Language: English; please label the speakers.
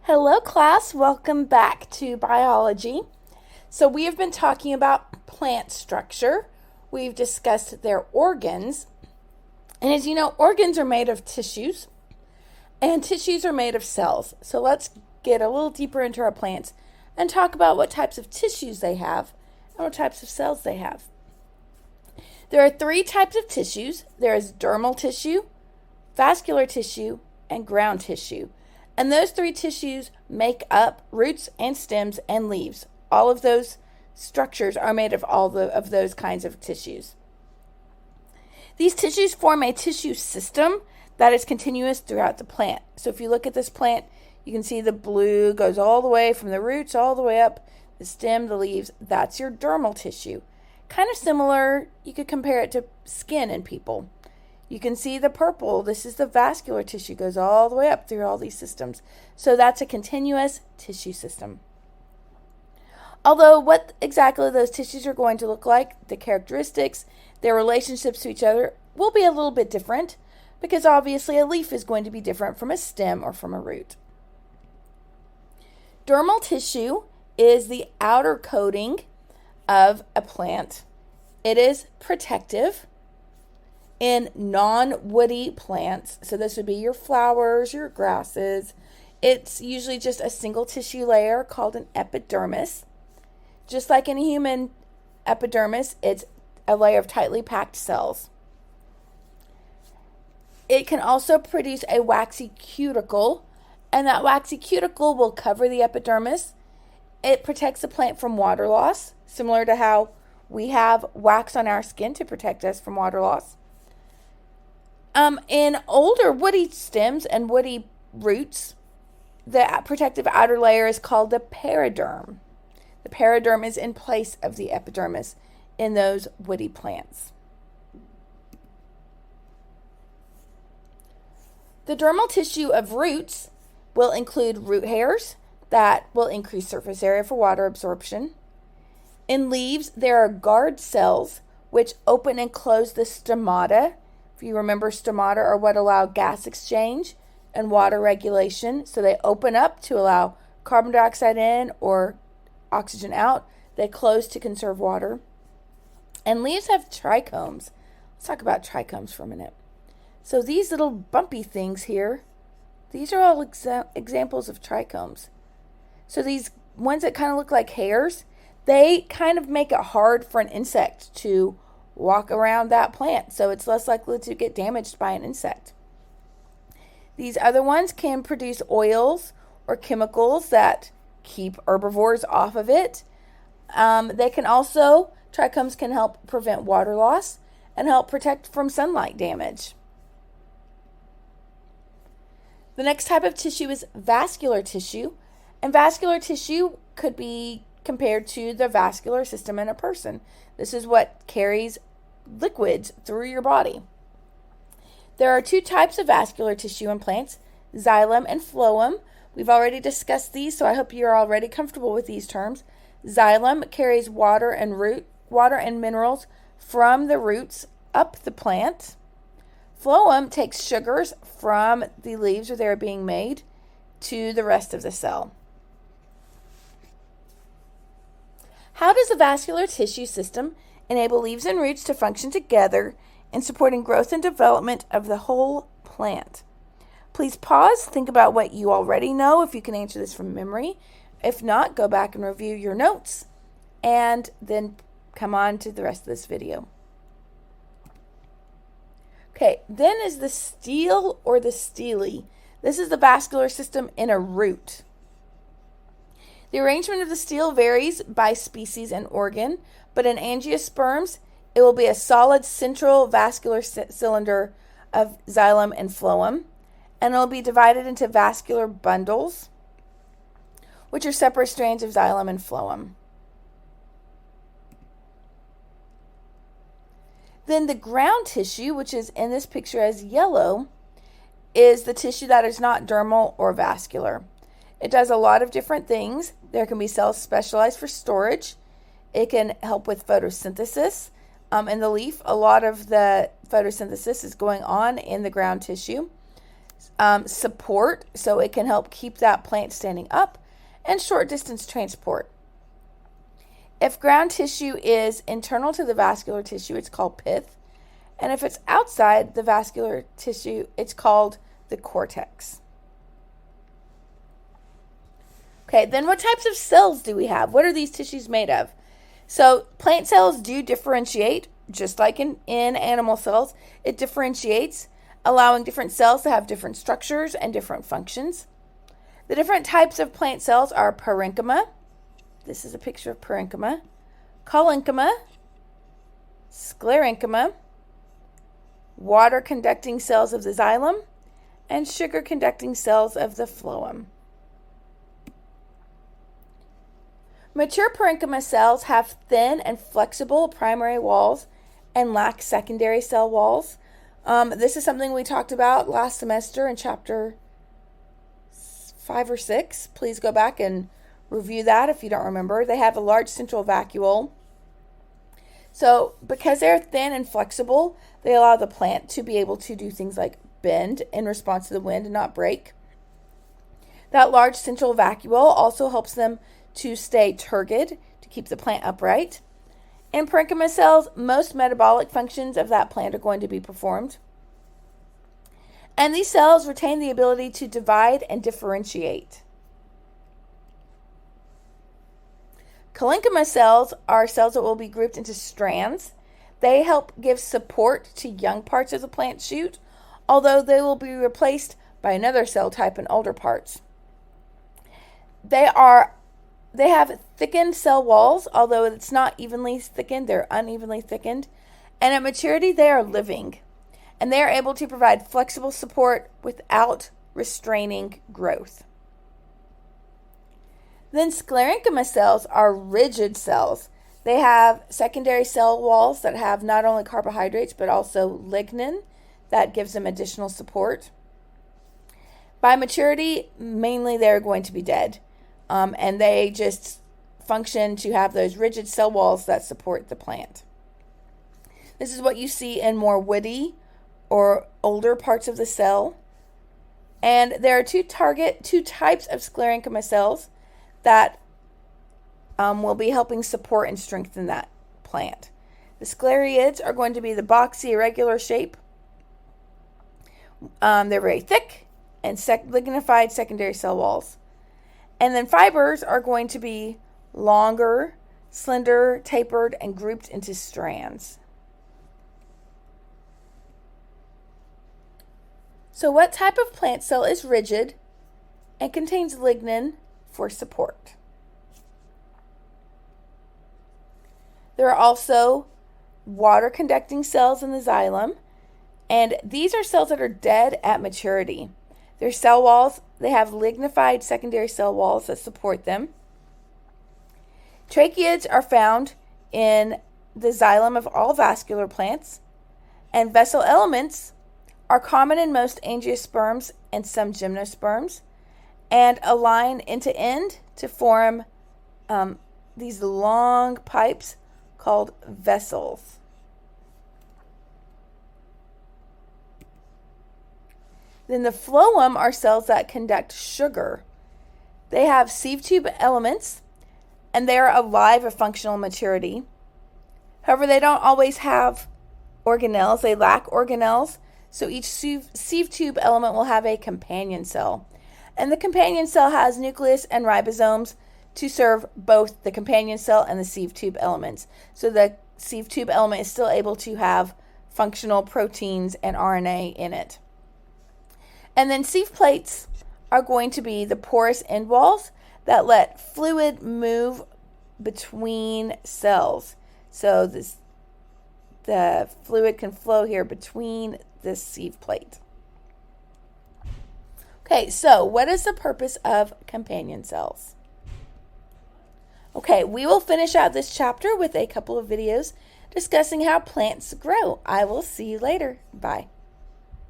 Speaker 1: Hello class, welcome back to biology. So we have been talking about plant structure. We've discussed their organs. And as you know, organs are made of tissues and tissues are made of cells. So let's get a little deeper into our plants and talk about what types of tissues they have and what types of cells they have. There are three types of tissues. There is dermal tissue, vascular tissue, and ground tissue. And those three tissues make up roots and stems and leaves. All of those structures are made of of those kinds of tissues. These tissues form a tissue system that is continuous throughout the plant. So if you look at this plant, you can see the blue goes all the way from the roots all the way up, the stem, the leaves. That's your dermal tissue. Kind of similar, you could compare it to skin in people. You can see the purple. This is the vascular tissue. Goes all the way up through all these systems. So that's a continuous tissue system. Although what exactly those tissues are going to look like, the characteristics, their relationships to each other will be a little bit different because obviously a leaf is going to be different from a stem or from a root. Dermal tissue is the outer coating of a plant. It is protective in non-woody plants. So this would be your flowers, your grasses. It's usually just a single tissue layer called an epidermis. Just like in a human epidermis, it's a layer of tightly packed cells. It can also produce a waxy cuticle, and that waxy cuticle will cover the epidermis. It protects the plant from water loss, similar to how we have wax on our skin to protect us from water loss. In older woody stems and woody roots, the protective outer layer is called the periderm. The periderm is in place of the epidermis in those woody plants. The dermal tissue of roots will include root hairs that will increase surface area for water absorption. In leaves, there are guard cells which open and close the stomata. If you remember, stomata are what allow gas exchange and water regulation. So they open up to allow carbon dioxide in or oxygen out. They close to conserve water. And leaves have trichomes. Let's talk about trichomes for a minute. So these little bumpy things here, these are all examples of trichomes. So these ones that kind of look like hairs, they kind of make it hard for an insect to walk around that plant, so it's less likely to get damaged by an insect. These other ones can produce oils or chemicals that keep herbivores off of it. Trichomes can help prevent water loss and help protect from sunlight damage. The next type of tissue is vascular tissue, and vascular tissue could be compared to the vascular system in a person. This is what carries liquids through your body. There are two types of vascular tissue in plants, xylem and phloem. We've already discussed these, so I hope you're already comfortable with these terms. Xylem carries water and minerals from the roots up the plant. Phloem takes sugars from the leaves where they're being made to the rest of the cell. How does the vascular tissue system enable leaves and roots to function together in supporting growth and development of the whole plant? Please pause, think about what you already know if you can answer this from memory. If not, go back and review your notes and then come on to the rest of this video. Okay, then is the stele or the stele. This is the vascular system in a root. The arrangement of the stele varies by species and organ, but in angiosperms, it will be a solid central vascular cylinder of xylem and phloem, and it will be divided into vascular bundles, which are separate strands of xylem and phloem. Then the ground tissue, which is in this picture as yellow, is the tissue that is not dermal or vascular. It does a lot of different things. There can be cells specialized for storage. It can help with photosynthesis. In the leaf, a lot of the photosynthesis is going on in the ground tissue. support, so it can help keep that plant standing up, and short distance transport. If ground tissue is internal to the vascular tissue, it's called pith. And if it's outside the vascular tissue, it's called the cortex. Okay, then what types of cells do we have? What are these tissues made of? So plant cells do differentiate, just like in animal cells. It differentiates, allowing different cells to have different structures and different functions. The different types of plant cells are parenchyma. This is a picture of parenchyma. Collenchyma, sclerenchyma, water-conducting cells of the xylem, and sugar-conducting cells of the phloem. Mature parenchyma cells have thin and flexible primary walls and lack secondary cell walls. This is something we talked about last semester in chapter 5 or 6. Please go back and review that if you don't remember. They have a large central vacuole. So because they're thin and flexible, they allow the plant to be able to do things like bend in response to the wind and not break. That large central vacuole also helps them to stay turgid, to keep the plant upright. In parenchyma cells, most metabolic functions of that plant are going to be performed. And these cells retain the ability to divide and differentiate. Collenchyma cells are cells that will be grouped into strands. They help give support to young parts of the plant shoot, although they will be replaced by another cell type in older parts. They have thickened cell walls, although it's not evenly thickened, they're unevenly thickened. And at maturity, they are living. And they are able to provide flexible support without restraining growth. Then sclerenchyma cells are rigid cells. They have secondary cell walls that have not only carbohydrates but also lignin that gives them additional support. By maturity, mainly they're going to be dead. And they just function to have those rigid cell walls that support the plant. This is what you see in more woody or older parts of the cell. And there are two types of sclerenchyma cells that will be helping support and strengthen that plant. The sclereids are going to be the boxy, irregular shape. They're very thick and lignified secondary cell walls. And then fibers are going to be longer, slender, tapered, and grouped into strands. So what type of plant cell is rigid and contains lignin for support? There are also water-conducting cells in the xylem, and these are cells that are dead at maturity. Their cell walls, they have lignified secondary cell walls that support them. Tracheids are found in the xylem of all vascular plants, and vessel elements are common in most angiosperms and some gymnosperms, and align end to end to form these long pipes called vessels. Then the phloem are cells that conduct sugar. They have sieve-tube elements, and they are alive at functional maturity. However, they don't always have organelles. They lack organelles, so each sieve-tube element will have a companion cell. And the companion cell has nucleus and ribosomes to serve both the companion cell and the sieve-tube elements. So the sieve-tube element is still able to have functional proteins and RNA in it. And then sieve plates are going to be the porous end walls that let fluid move between cells. So the fluid can flow here between this sieve plate. Okay, so what is the purpose of companion cells? Okay, we will finish out this chapter with a couple of videos discussing how plants grow. I will see you later. Bye.